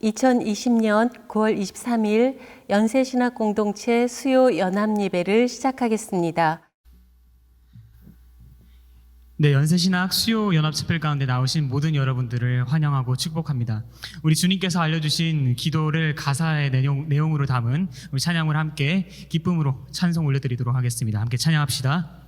2020년 9월 23일 연세신학공동체 수요 연합예배를 시작하겠습니다. 네, 연세신학 수요 연합집회 가운데 나오신 모든 여러분들을 환영하고 축복합니다. 우리 주님께서 알려주신 기도를 가사의 내용으로 담은 우리 찬양을 함께 기쁨으로 찬송 올려드리도록 하겠습니다. 함께 찬양합시다.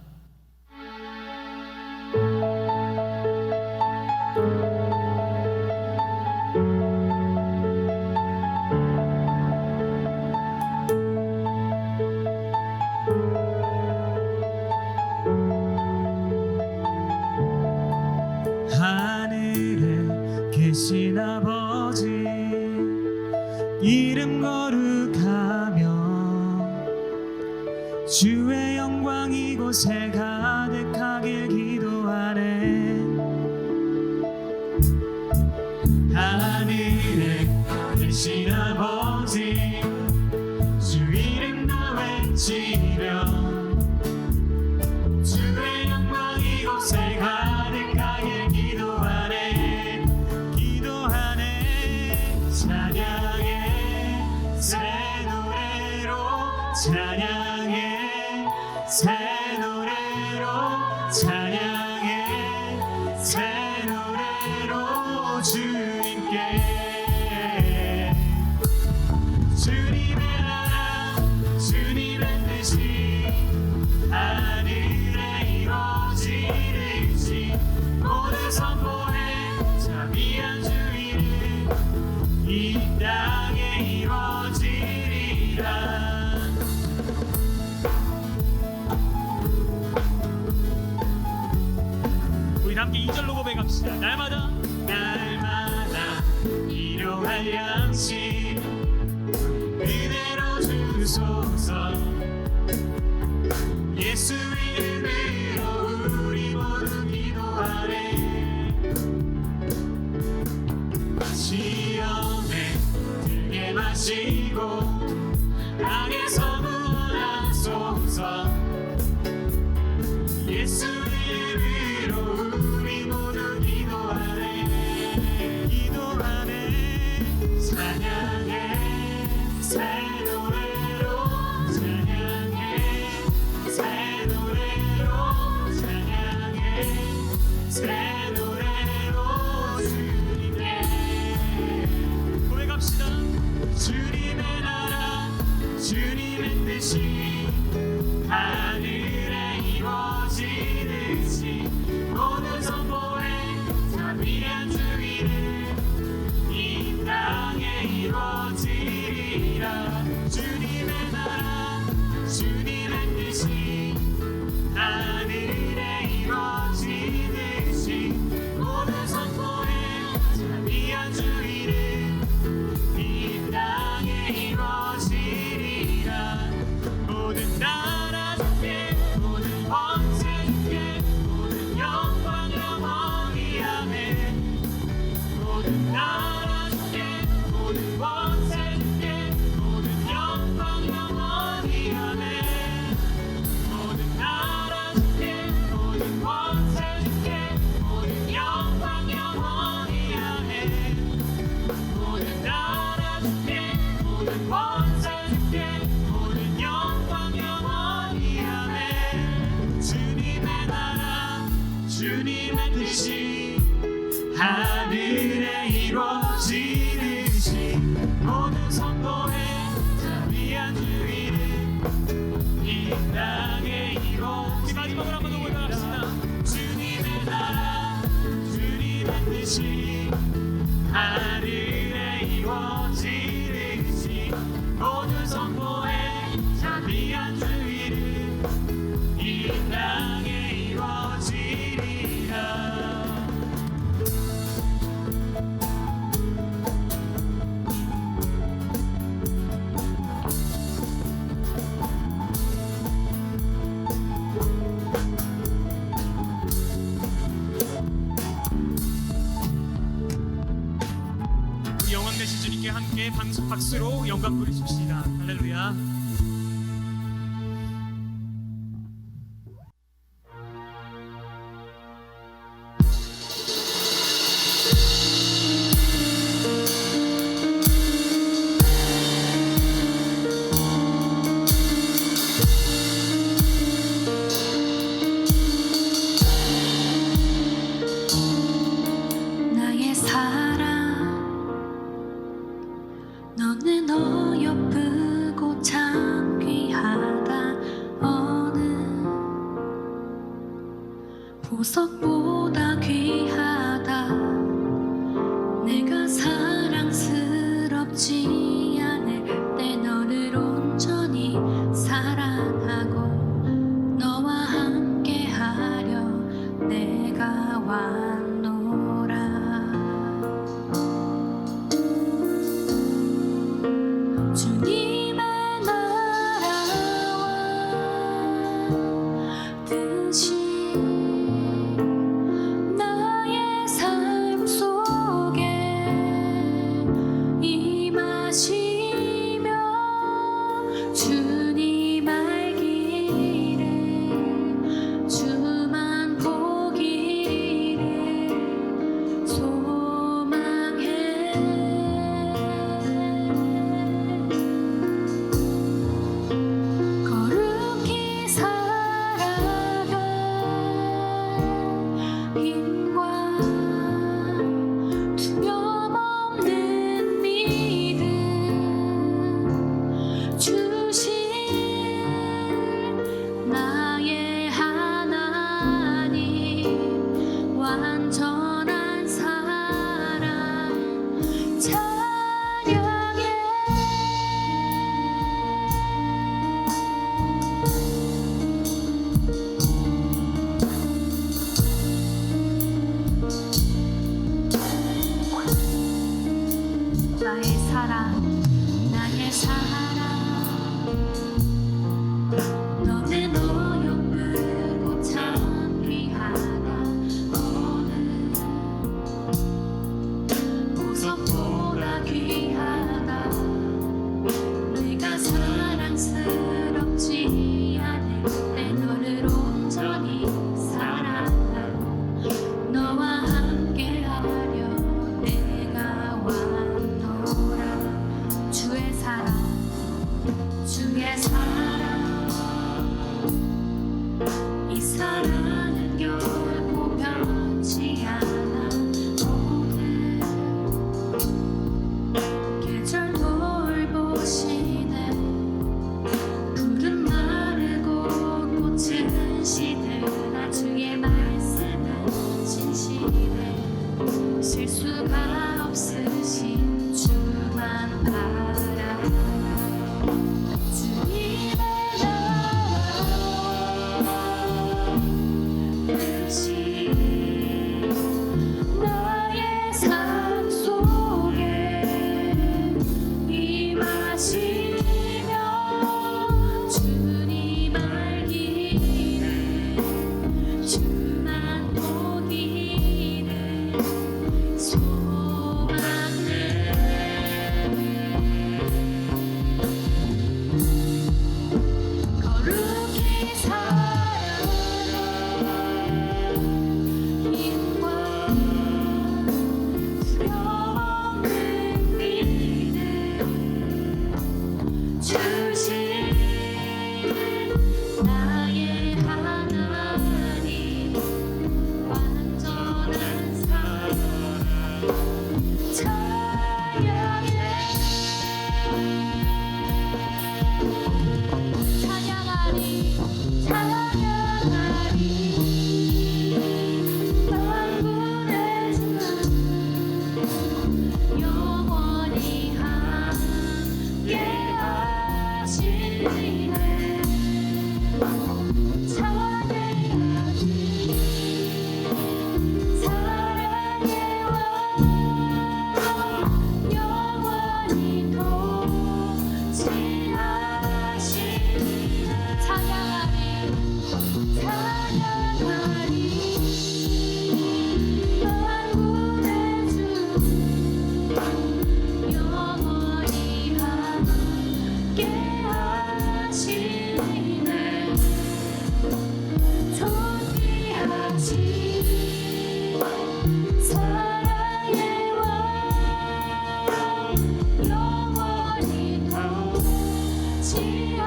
하늘에 계신 아버지 이름 거룩하며 주의 영광 이곳에 가득하길 기도하네. 하늘에 계신 아버지 주 이름 다 외치며 주의 영광 이곳에 가득하길 기도하네. 찬양해 새 노래로 찬양해 새 노래로 찬양해 새 노래로 주님께 주님의 나라 주님의 뜻이 하늘에 이루어지듯이 모두 선포해 자비한 주 이름 이 땅에 이루어지리라. 우리 함께 2절로 고백합시다. 날마다 일용할 양식 은혜로 주소서. 예수 이름으로 우리 모두 기도하네. 시험에 들게 마시고 땅에서 구원하소서. 예수 이름으로 우리 모두 기도하네. 찬양해 새 노래로 찬양해 새 노래로 찬양해 새 노래로 주님께 고백합시다. 주님의 나라 주님의 뜻이 하늘에 이루어지듯이 모두 선포해 자비한 주 이름 이 땅에 이루어지리라. 주님의 나라 주님의 뜻이 하늘에 이루어지듯이 모두 선포해 자비한 주 이름 이 땅에 이루어지리라. 모든 나라 주께 모든 권세 주께 모든 영광 영원히 아멘. 모든 나라 주께 모든 권세 주께 모든 영광 영원히 아멘. 모든 나라 주께 모든 권세 주께 모든 영광 영원히 아멘. 모든 나라 주께 모든 권세 주께 모든 영광 영원히 아멘. 주님의 나라 주님의 뜻이 하늘에 이루어지듯이 모두 선포해 자비한 주 이름 이 땅에 우리 마지막으로 한번 더 고백합시다. 주님의 나라 주님의 뜻이 하늘에 이루어지듯이 모두 선포해 자비한 주 이름 이 땅에 이루어지리라. 우리 영광 되신 주님께 함께 박수로 영광 돌리십시다. 할렐루야. 보석보다 귀하다. 내가 사랑스럽지 않을 때 너를 온전히 사랑하고 너와 함께하려 내가 왔노라. 주님의 나라와 뜻이 나의 삶 속에 임하시며 주님 알기를 주만 보기를 소망해. 거룩히 살아갈 힘과 두려움 없는 믿음 주신 나의 하나님, 완전한 사랑 찬양해. 나의 사랑, 나의 사랑, 너는 어여쁘고 참 귀하다. 너는 보석보다 귀하다. 내가 사랑스럽지 않을 때 너를 온전히 사랑하고 너와 함께하려 내가 왔노라. 주의 사랑, 주의 사랑, 이 사랑은 결코 변치 않아. 모든 계절 돌보시네. 푸른 마르고 꽃은 시들나 주의 말씀은 진실해. 실수가 없으신 주만 바라. 주님의 나라와 뜻이 나의 삶 속에 임하시며 주님 알기를 주만 보기를 소망해. 거룩히 살아갈 힘과 두려움 없는 믿음 주신 나의 하나님, 완전한 사랑 찬양해. 찬양하리, 찬양하리. 만군의 주 영원히 함께하시네. 찬양하리, 사랑의 왕 영원히 통치하시네. 찬양하리, 찬양하리. 만군의 주 영원히 함께하시네. 존귀하신 사랑의 왕 영원히 통치하시네.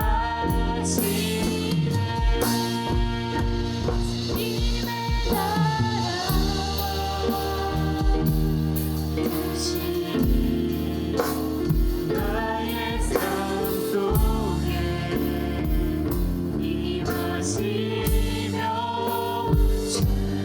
주님의 나라와 뜻이 나의 삶 속에 임하시며 주님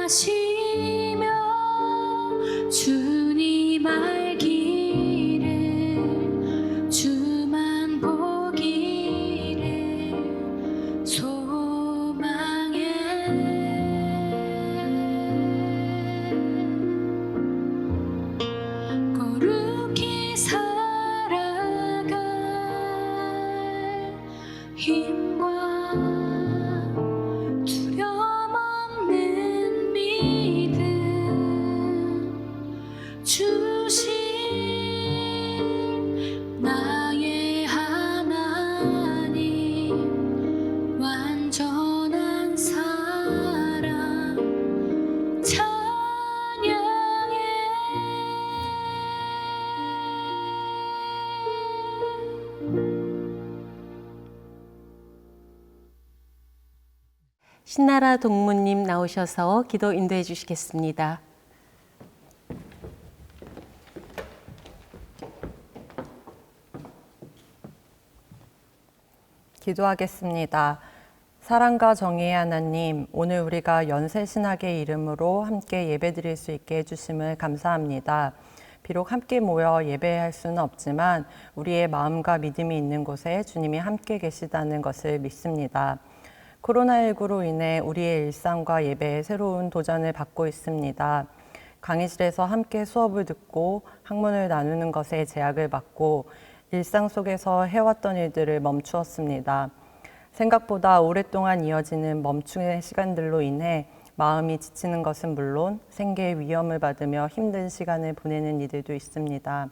인도하시며 주님 알기를 주만 보기를 소망해 거룩히 살아갈 힘과 두려움 없는 믿음 주신 나의 하나님 완전한 사랑 찬양해 신나라 동무님 나오셔서 기도 인도해 주시겠습니다. 기도하겠습니다. 사랑과 정의의 하나님, 오늘 우리가 연세신학의 이름으로 함께 예배드릴 수 있게 해주심을 감사합니다. 비록 함께 모여 예배할 수는 없지만 우리의 마음과 믿음이 있는 곳에 주님이 함께 계시다는 것을 믿습니다. 코로나19로 인해 우리의 일상과 예배에 새로운 도전을 받고 있습니다. 강의실에서 함께 수업을 듣고 학문을 나누는 것에 제약을 받고 일상 속에서 해왔던 일들을 멈추었습니다. 생각보다 오랫동안 이어지는 멈춤의 시간들로 인해 마음이 지치는 것은 물론 생계의 위험을 받으며 힘든 시간을 보내는 이들도 있습니다.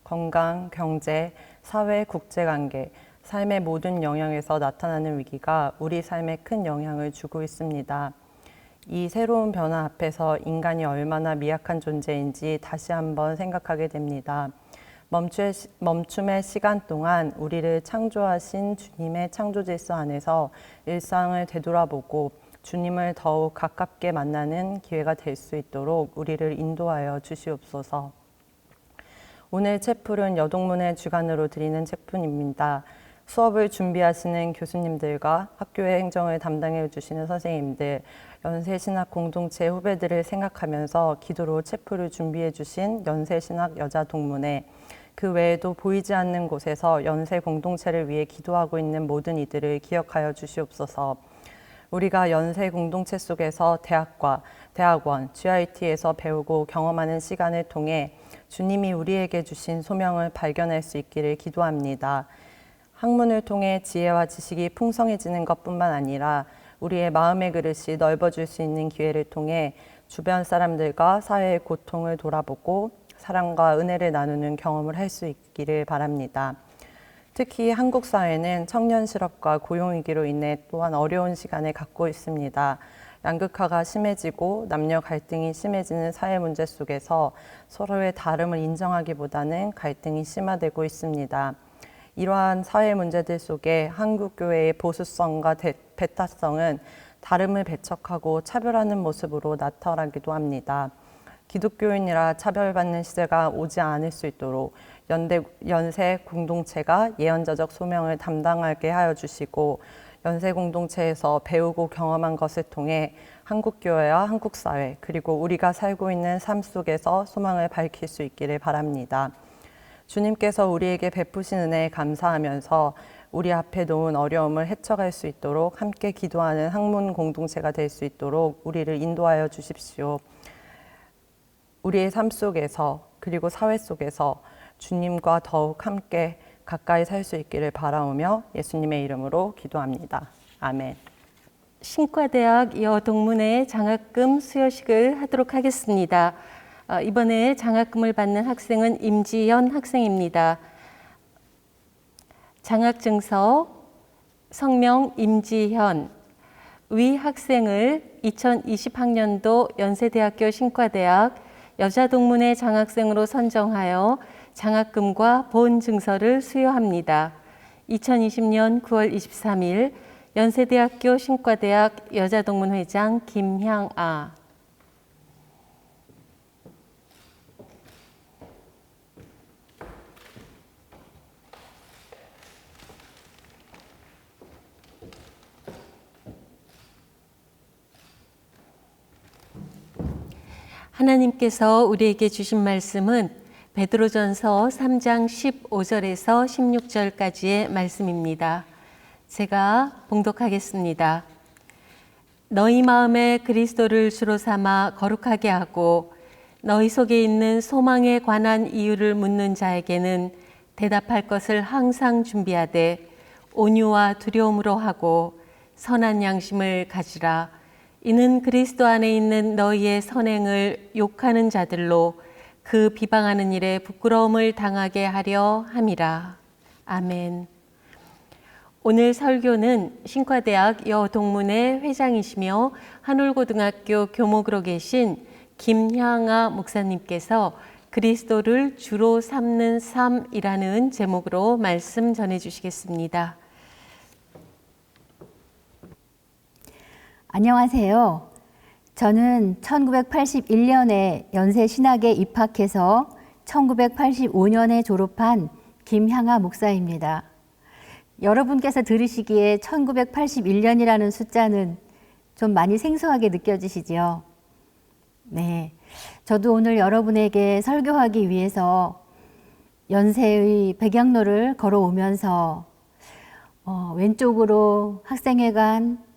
건강, 경제, 사회, 국제관계, 삶의 모든 영역에서 나타나는 위기가 우리 삶에 큰 영향을 주고 있습니다. 이 새로운 변화 앞에서 인간이 얼마나 미약한 존재인지 다시 한번 생각하게 됩니다. 멈춤의 시간 동안 우리를 창조하신 주님의 창조 질서 안에서 일상을 되돌아보고 주님을 더욱 가깝게 만나는 기회가 될 수 있도록 우리를 인도하여 주시옵소서. 오늘 책풀은 여동문의 주간으로 드리는 책풀입니다. 수업을 준비하시는 교수님들과 학교의 행정을 담당해 주시는 선생님들, 연세신학 공동체 후배들을 생각하면서 기도로 책풀을 준비해 주신 연세신학 여자동문회, 그 외에도 보이지 않는 곳에서 연세 공동체를 위해 기도하고 있는 모든 이들을 기억하여 주시옵소서. 우리가 연세 공동체 속에서 대학과 대학원, GIT에서 배우고 경험하는 시간을 통해 주님이 우리에게 주신 소명을 발견할 수 있기를 기도합니다. 학문을 통해 지혜와 지식이 풍성해지는 것뿐만 아니라 우리의 마음의 그릇이 넓어질 수 있는 기회를 통해 주변 사람들과 사회의 고통을 돌아보고 사랑과 은혜를 나누는 경험을 할 수 있기를 바랍니다. 특히 한국 사회는 청년 실업과 고용위기로 인해 또한 어려운 시간을 갖고 있습니다. 양극화가 심해지고 남녀 갈등이 심해지는 사회 문제 속에서 서로의 다름을 인정하기보다는 갈등이 심화되고 있습니다. 이러한 사회 문제들 속에 한국 교회의 보수성과 배타성은 다름을 배척하고 차별하는 모습으로 나타나기도 합니다. 기독교인이라 차별받는 시대가 오지 않을 수 있도록 연세 공동체가 예언자적 소명을 담당하게 하여 주시고 연세 공동체에서 배우고 경험한 것을 통해 한국교회와 한국사회 그리고 우리가 살고 있는 삶 속에서 소망을 밝힐 수 있기를 바랍니다. 주님께서 우리에게 베푸신 은혜에 감사하면서 우리 앞에 놓은 어려움을 헤쳐갈 수 있도록 함께 기도하는 학문 공동체가 될 수 있도록 우리를 인도하여 주십시오. 우리의 삶 속에서 그리고 사회 속에서 주님과 더욱 함께 가까이 살 수 있기를 바라오며 예수님의 이름으로 기도합니다. 아멘. 신과대학 여동문회 장학금 수여식을 하도록 하겠습니다. 이번에 장학금을 받는 학생은 임지현 학생입니다. 장학증서 성명 임지현, 위 학생을 2020학년도 연세대학교 신과대학 여자동문회 장학생으로 선정하여 장학금과 본 증서를 수여합니다. 2020년 9월 23일 연세대학교 신과대학 여자동문회장 김향아. 하나님께서 우리에게 주신 말씀은 베드로전서 3장 15절에서 16절까지의 말씀입니다. 제가 봉독하겠습니다. 너희 마음에 그리스도를 주로 삼아 거룩하게 하고 너희 속에 있는 소망에 관한 이유를 묻는 자에게는 대답할 것을 항상 준비하되 온유와 두려움으로 하고 선한 양심을 가지라. 이는 그리스도 안에 있는 너희의 선행을 욕하는 자들로 그 비방하는 일에 부끄러움을 당하게 하려 함이라. 아멘. 오늘 설교는 신과대학 여동문회 회장이시며 한울고등학교 교목으로 계신 김향아 목사님께서 그리스도를 주로 삼는 삶이라는 제목으로 말씀 전해 주시겠습니다. 안녕하세요. 저는 1981년에 연세신학에 입학해서 1985년에 졸업한 김향아 목사입니다. 여러분께서 들으시기에 1981년이라는 숫자는 좀 많이 생소하게 느껴지시지요? 네. 저도 오늘 여러분에게 설교하기 위해서 연세의 백양로를 걸어오면서 왼쪽으로 학생회관,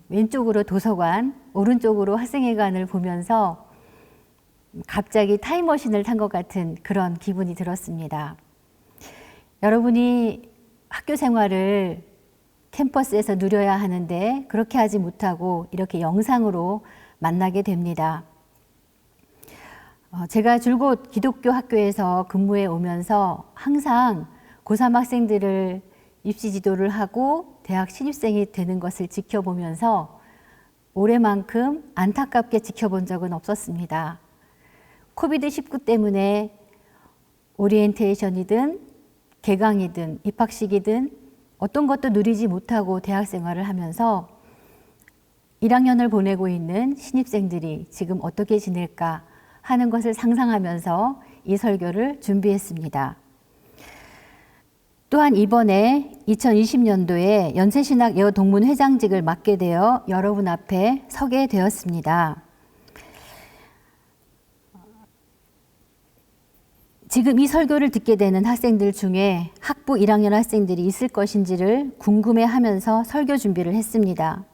왼쪽으로 도서관, 오른쪽으로 학생회관을 보면서 갑자기 타임머신을 탄 것 같은 그런 기분이 들었습니다. 여러분이 학교 생활을 캠퍼스에서 누려야 하는데 그렇게 하지 못하고 이렇게 영상으로 만나게 됩니다. 제가 줄곧 기독교 학교에서 근무해 오면서 항상 고3 학생들을 입시 지도를 하고 대학 신입생이 되는 것을 지켜보면서 올해만큼 안타깝게 지켜본 적은 없었습니다. 코비드-19 때문에 오리엔테이션이든 개강이든 입학식이든 어떤 것도 누리지 못하고 대학 생활을 하면서 1학년을 보내고 있는 신입생들이 지금 어떻게 지낼까 하는 것을 상상하면서 이 설교를 준비했습니다. 또한 이번에 2020년도에 연세신학 여동문 회장직을 맡게 되어 여러분 앞에 서게 되었습니다. 지금 이 설교를 듣게 되는 학생들 중에 학부 1학년 학생들이 있을 것인지를 궁금해하면서 설교 준비를 했습니다.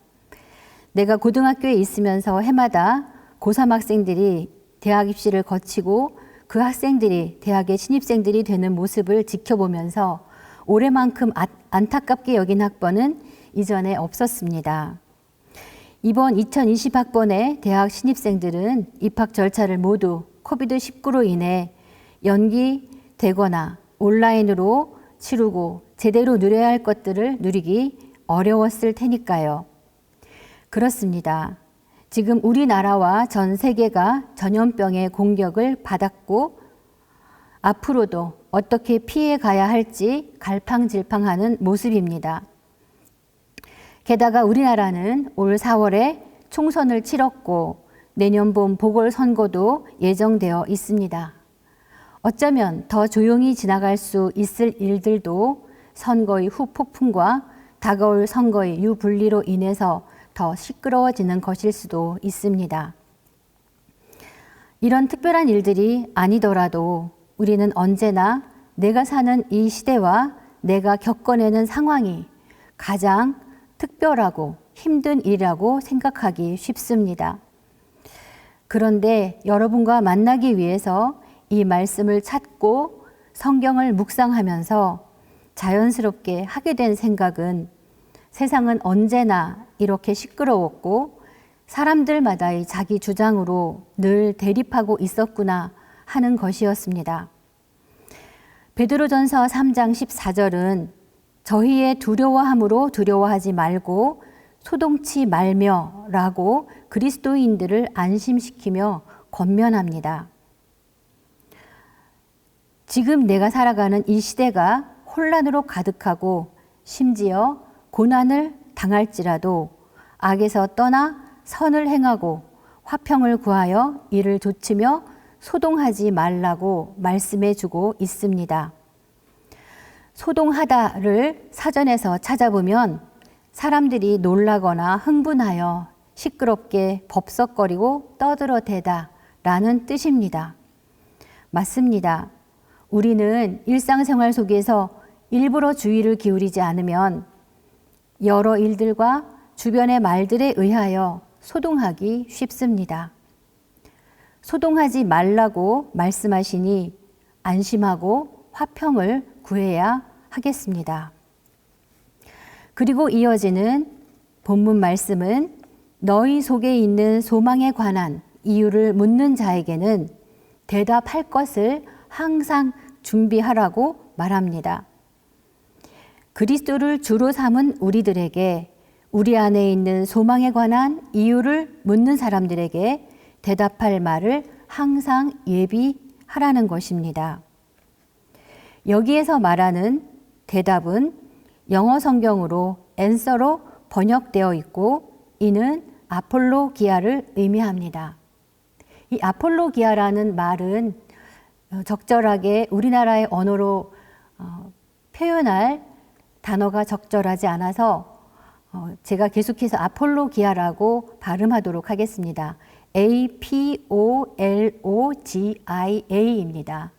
내가 고등학교에 있으면서 해마다 고3 학생들이 대학 입시를 거치고 그 학생들이 대학의 신입생들이 되는 모습을 지켜보면서 올해만큼 안타깝게 여긴 학번은 이전에 없었습니다. 이번 2020학번의 대학 신입생들은 입학 절차를 모두 코비드-19로 인해 연기되거나 온라인으로 치르고 제대로 누려야 할 것들을 누리기 어려웠을 테니까요. 그렇습니다. 지금 우리나라와 전 세계가 전염병의 공격을 받았고 앞으로도 어떻게 피해 가야 할지 갈팡질팡하는 모습입니다. 게다가 우리나라는 올 4월에 총선을 치렀고 내년 봄 보궐선거도 예정되어 있습니다. 어쩌면 더 조용히 지나갈 수 있을 일들도 선거의 후폭풍과 다가올 선거의 유불리로 인해서 더 시끄러워지는 것일 수도 있습니다. 이런 특별한 일들이 아니더라도 우리는 언제나 내가 사는 이 시대와 내가 겪어내는 상황이 가장 특별하고 힘든 일이라고 생각하기 쉽습니다. 그런데 여러분과 만나기 위해서 이 말씀을 찾고 성경을 묵상하면서 자연스럽게 하게 된 생각은 세상은 언제나 이렇게 시끄러웠고 사람들마다의 자기 주장으로 늘 대립하고 있었구나 하는 것이었습니다. 베드로전서 3장 14절은 저희의 두려워함으로 두려워하지 말고 소동치 말며 라고 그리스도인들을 안심시키며 권면합니다. 지금 내가 살아가는 이 시대가 혼란으로 가득하고 심지어 고난을 당할지라도 악에서 떠나 선을 행하고 화평을 구하여 이를 좇으며 소동하지 말라고 말씀해 주고 있습니다. 소동하다를 사전에서 찾아보면 사람들이 놀라거나 흥분하여 시끄럽게 법석거리고 떠들어대다 라는 뜻입니다. 맞습니다. 우리는 일상생활 속에서 일부러 주의를 기울이지 않으면 여러 일들과 주변의 말들에 의하여 소동하기 쉽습니다. 소동하지 말라고 말씀하시니 안심하고 화평을 구해야 하겠습니다. 그리고 이어지는 본문 말씀은 너희 속에 있는 소망에 관한 이유를 묻는 자에게는 대답할 것을 항상 준비하라고 말합니다. 그리스도를 주로 삼은 우리들에게 우리 안에 있는 소망에 관한 이유를 묻는 사람들에게 대답할 말을 항상 예비하라는 것입니다. 여기에서 말하는 대답은 영어 성경으로 answer로 번역되어 있고 이는 아폴로기아를 의미합니다. 이 아폴로기아라는 말은 적절하게 우리나라의 언어로 표현할 단어가 적절하지 않아서 제가 계속해서 아폴로기아라고 발음하도록 하겠습니다. APOLOGIA입니다.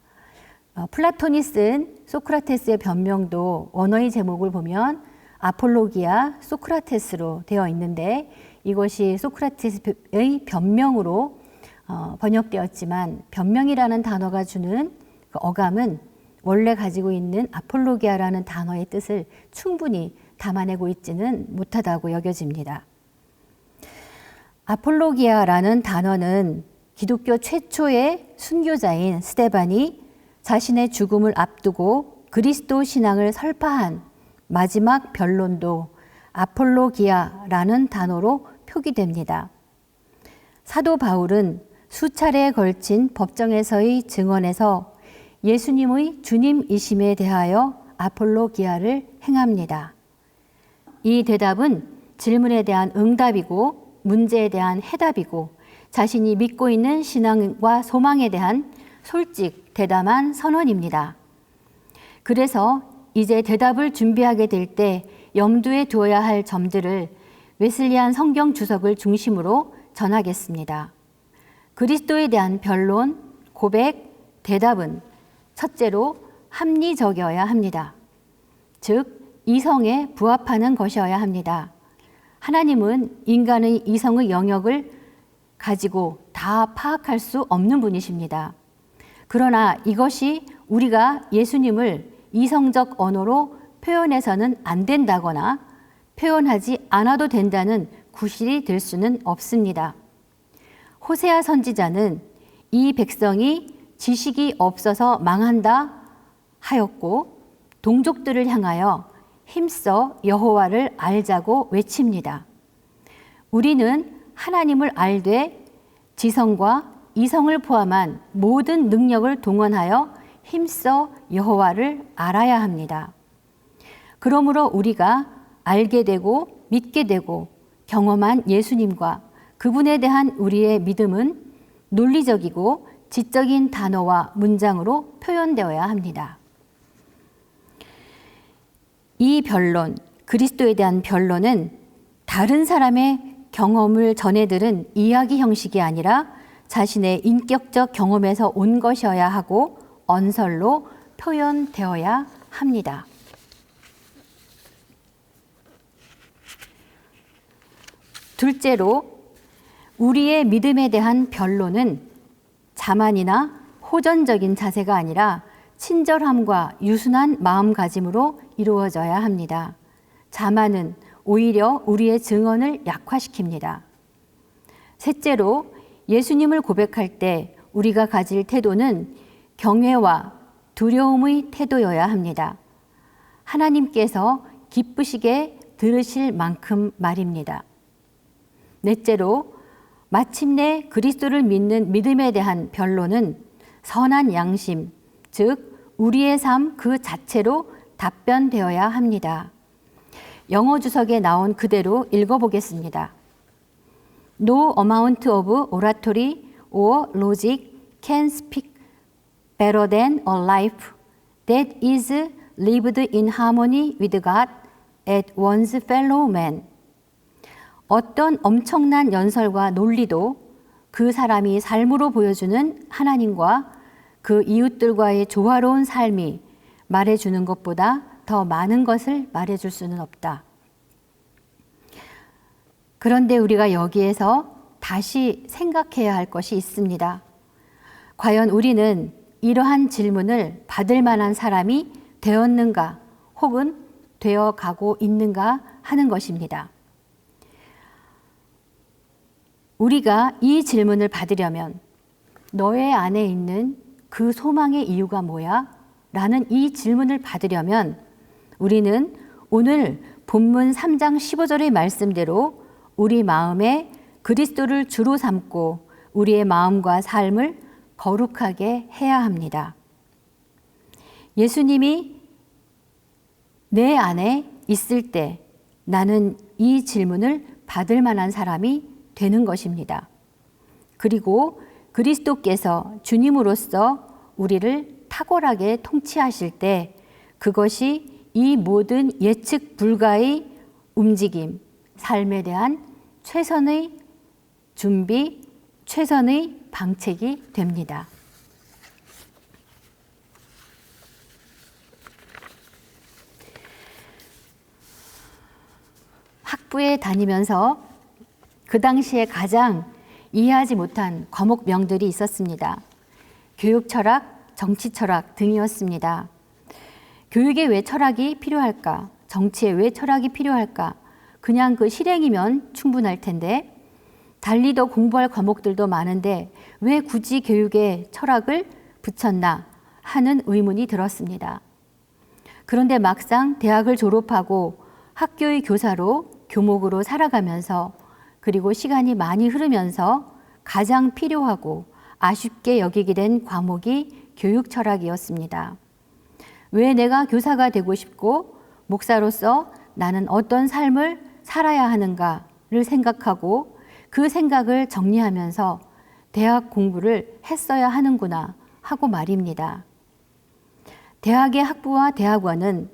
플라톤이 쓴 소크라테스의 변명도 원어의 제목을 보면 아폴로기아 소크라테스로 되어 있는데 이것이 소크라테스의 변명으로 번역되었지만 변명이라는 단어가 주는 그 어감은 원래 가지고 있는 아폴로기아라는 단어의 뜻을 충분히 담아내고 있지는 못하다고 여겨집니다. 아폴로기아라는 단어는 기독교 최초의 순교자인 스데반이 자신의 죽음을 앞두고 그리스도 신앙을 설파한 마지막 변론도 아폴로기아라는 단어로 표기됩니다. 사도 바울은 수차례에 걸친 법정에서의 증언에서 예수님의 주님이심에 대하여 아폴로기아를 행합니다. 이 대답은 질문에 대한 응답이고 문제에 대한 해답이고 자신이 믿고 있는 신앙과 소망에 대한 솔직 대담한 선언입니다. 그래서 이제 대답을 준비하게 될 때 염두에 두어야 할 점들을 웨슬리안 성경 주석을 중심으로 전하겠습니다. 그리스도에 대한 변론, 고백, 대답은 첫째로 합리적이어야 합니다. 즉 이성에 부합하는 것이어야 합니다. 하나님은 인간의 이성의 영역을 가지고 다 파악할 수 없는 분이십니다. 그러나 이것이 우리가 예수님을 이성적 언어로 표현해서는 안 된다거나 표현하지 않아도 된다는 구실이 될 수는 없습니다. 호세아 선지자는 이 백성이 지식이 없어서 망한다 하였고 동족들을 향하여 힘써 여호와를 알자고 외칩니다. 우리는 하나님을 알되 지성과 이성을 포함한 모든 능력을 동원하여 힘써 여호와를 알아야 합니다. 그러므로 우리가 알게 되고 믿게 되고 경험한 예수님과 그분에 대한 우리의 믿음은 논리적이고 지적인 단어와 문장으로 표현되어야 합니다. 이 변론, 그리스도에 대한 변론은 다른 사람의 경험을 전해 들은 이야기 형식이 아니라 자신의 인격적 경험에서 온 것이어야 하고 언설로 표현되어야 합니다. 둘째로 우리의 믿음에 대한 변론은 자만이나 호전적인 자세가 아니라 친절함과 유순한 마음가짐으로 이루어져야 합니다. 자만은 오히려 우리의 증언을 약화시킵니다. 셋째로 예수님을 고백할 때 우리가 가질 태도는 경외와 두려움의 태도여야 합니다. 하나님께서 기쁘시게 들으실 만큼 말입니다. 넷째로 마침내 그리스도를 믿는 믿음에 대한 변론은 선한 양심, 즉 우리의 삶 그 자체로 답변되어야 합니다. 영어 주석에 나온 그대로 읽어보겠습니다. No amount of oratory or logic can speak better than a life that is lived in harmony with God and one's fellow man. 어떤 엄청난 연설과 논리도 그 사람이 삶으로 보여주는 하나님과 그 이웃들과의 조화로운 삶이 말해주는 것보다 더 많은 것을 말해줄 수는 없다. 그런데 우리가 여기에서 다시 생각해야 할 것이 있습니다. 과연 우리는 이러한 질문을 받을 만한 사람이 되었는가 혹은 되어가고 있는가 하는 것입니다. 우리가 이 질문을 받으려면 너의 안에 있는 그 소망의 이유가 뭐야? 라는 이 질문을 받으려면 우리는 오늘 본문 3장 15절의 말씀대로 우리 마음에 그리스도를 주로 삼고 우리의 마음과 삶을 거룩하게 해야 합니다. 예수님이 내 안에 있을 때 나는 이 질문을 받을 만한 사람이 되는 것입니다. 그리고 그리스도께서 주님으로서 우리를 탁월하게 통치하실 때 그것이 이 모든 예측 불가의 움직임, 삶에 대한 최선의 준비, 최선의 방책이 됩니다. 학부에 다니면서 그 당시에 가장 이해하지 못한 과목명들이 있었습니다. 교육 철학, 정치 철학 등이었습니다. 교육에 왜 철학이 필요할까? 정치에 왜 철학이 필요할까? 그냥 그 실행이면 충분할 텐데 달리 더 공부할 과목들도 많은데 왜 굳이 교육에 철학을 붙였나 하는 의문이 들었습니다. 그런데 막상 대학을 졸업하고 학교의 교사로 교목으로 살아가면서 그리고 시간이 많이 흐르면서 가장 필요하고 아쉽게 여기게 된 과목이 교육 철학이었습니다. 왜 내가 교사가 되고 싶고 목사로서 나는 어떤 삶을 살아야 하는가를 생각하고 그 생각을 정리하면서 대학 공부를 했어야 하는구나 하고 말입니다. 대학의 학부와 대학원은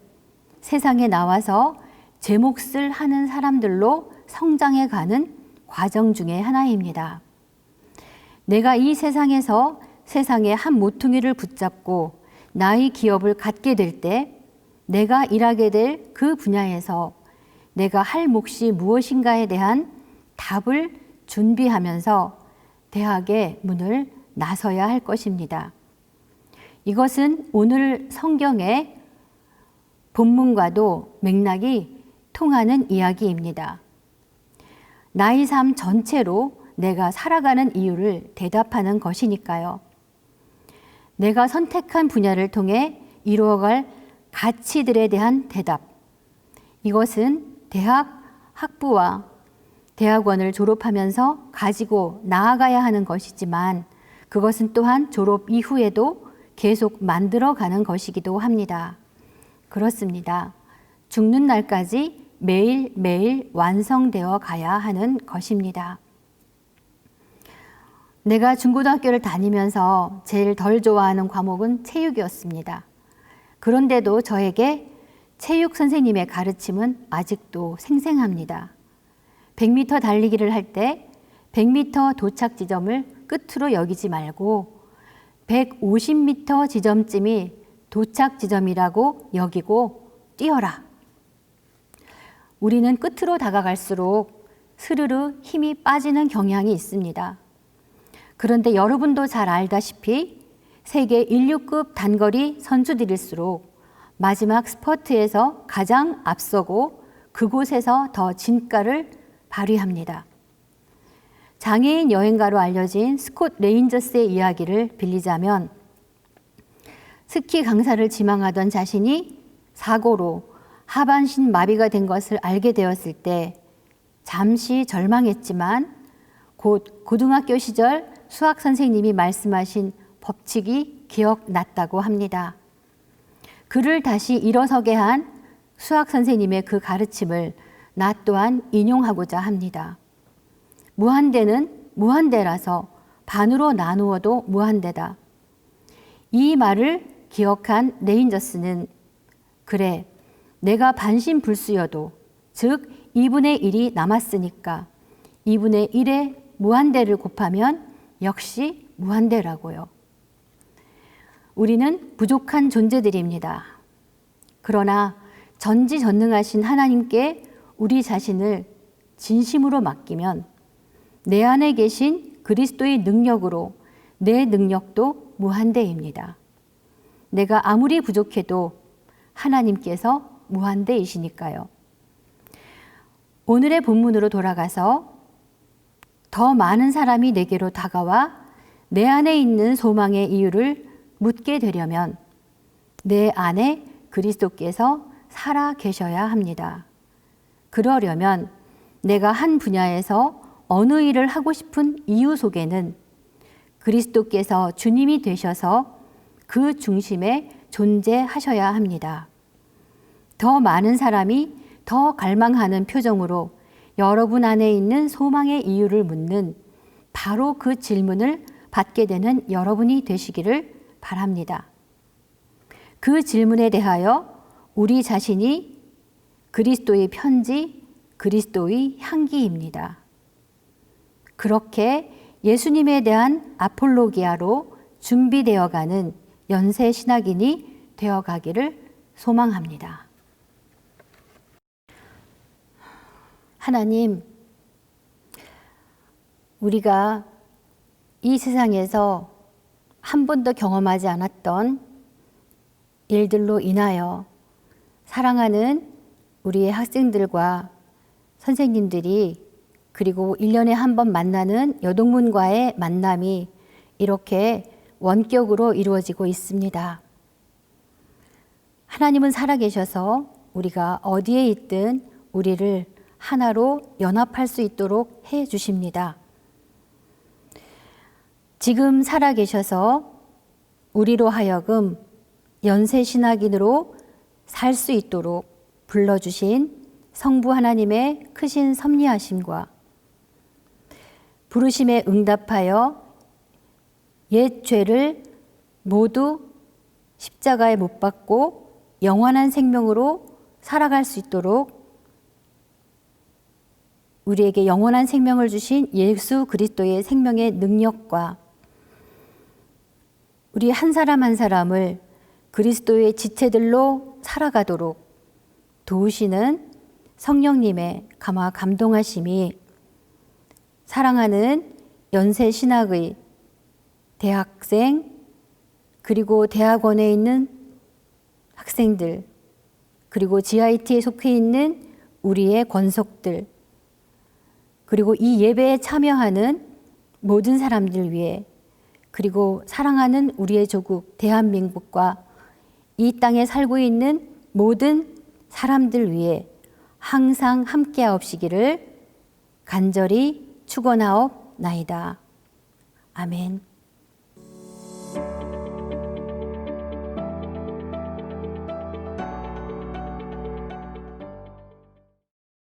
세상에 나와서 제 몫을 하는 사람들로 성장해 가는 과정 중에 하나입니다. 내가 이 세상에서 세상의 한 모퉁이를 붙잡고 나의 기업을 갖게 될 때 내가 일하게 될 그 분야에서 내가 할 몫이 무엇인가에 대한 답을 준비하면서 대학의 문을 나서야 할 것입니다. 이것은 오늘 성경의 본문과도 맥락이 통하는 이야기입니다. 나의 삶 전체로 내가 살아가는 이유를 대답하는 것이니까요. 내가 선택한 분야를 통해 이루어갈 가치들에 대한 대답. 이것은 대학 학부와 대학원을 졸업하면서 가지고 나아가야 하는 것이지만 그것은 또한 졸업 이후에도 계속 만들어가는 것이기도 합니다. 그렇습니다. 죽는 날까지 매일매일 완성되어 가야 하는 것입니다. 내가 중고등학교를 다니면서 제일 덜 좋아하는 과목은 체육이었습니다. 그런데도 저에게 체육 선생님의 가르침은 아직도 생생합니다. 100m 달리기를 할 때 100m 도착 지점을 끝으로 여기지 말고 150m 지점쯤이 도착 지점이라고 여기고 뛰어라. 우리는 끝으로 다가갈수록 스르르 힘이 빠지는 경향이 있습니다. 그런데 여러분도 잘 알다시피 세계 1流급 단거리 선수들일수록 마지막 스퍼트에서 가장 앞서고 그곳에서 더 진가를 발휘합니다. 장애인 여행가로 알려진 스콧 레인저스의 이야기를 빌리자면 스키 강사를 지망하던 자신이 사고로 하반신 마비가 된 것을 알게 되었을 때 잠시 절망했지만 곧 고등학교 시절 수학 선생님이 말씀하신 법칙이 기억났다고 합니다. 그를 다시 일어서게 한 수학 선생님의 그 가르침을 나 또한 인용하고자 합니다. 무한대는 무한대라서 반으로 나누어도 무한대다. 이 말을 기억한 레인저스는 그래, 내가 반신불수여도 즉 2분의 1이 남았으니까 2분의 1의 무한대를 곱하면 역시 무한대라고요. 우리는 부족한 존재들입니다. 그러나 전지전능하신 하나님께 우리 자신을 진심으로 맡기면 내 안에 계신 그리스도의 능력으로 내 능력도 무한대입니다. 내가 아무리 부족해도 하나님께서 무한대이시니까요. 오늘의 본문으로 돌아가서 더 많은 사람이 내게로 다가와 내 안에 있는 소망의 이유를 묻게 되려면 내 안에 그리스도께서 살아 계셔야 합니다. 그러려면 내가 한 분야에서 어느 일을 하고 싶은 이유 속에는 그리스도께서 주님이 되셔서 그 중심에 존재하셔야 합니다. 더 많은 사람이 더 갈망하는 표정으로 여러분 안에 있는 소망의 이유를 묻는 바로 그 질문을 받게 되는 여러분이 되시기를 바랍니다. 그 질문에 대하여 우리 자신이 그리스도의 편지, 그리스도의 향기입니다. 그렇게 예수님에 대한 아폴로기아로 준비되어가는 연세 신학인이 되어가기를 소망합니다. 하나님, 우리가 이 세상에서 한 번도 경험하지 않았던 일들로 인하여 사랑하는 우리의 학생들과 선생님들이 그리고 1년에 한 번 만나는 여동문과의 만남이 이렇게 원격으로 이루어지고 있습니다. 하나님은 살아계셔서 우리가 어디에 있든 우리를 하나로 연합할 수 있도록 해 주십니다. 지금 살아계셔서 우리로 하여금 연세신학인으로 살 수 있도록 불러주신 성부 하나님의 크신 섭리하심과 부르심에 응답하여 옛 죄를 모두 십자가에 못 박고 영원한 생명으로 살아갈 수 있도록 우리에게 영원한 생명을 주신 예수 그리스도의 생명의 능력과 우리 한 사람 한 사람을 그리스도의 지체들로 살아가도록 도우시는 성령님의 감화 감동하심이 사랑하는 연세신학의 대학생 그리고 대학원에 있는 학생들 그리고 GIT에 속해 있는 우리의 권속들 그리고 이 예배에 참여하는 모든 사람들 위해 그리고 사랑하는 우리의 조국 대한민국과 이 땅에 살고 있는 모든 사람들 위해 항상 함께하옵시기를 간절히 축원하옵나이다. 아멘.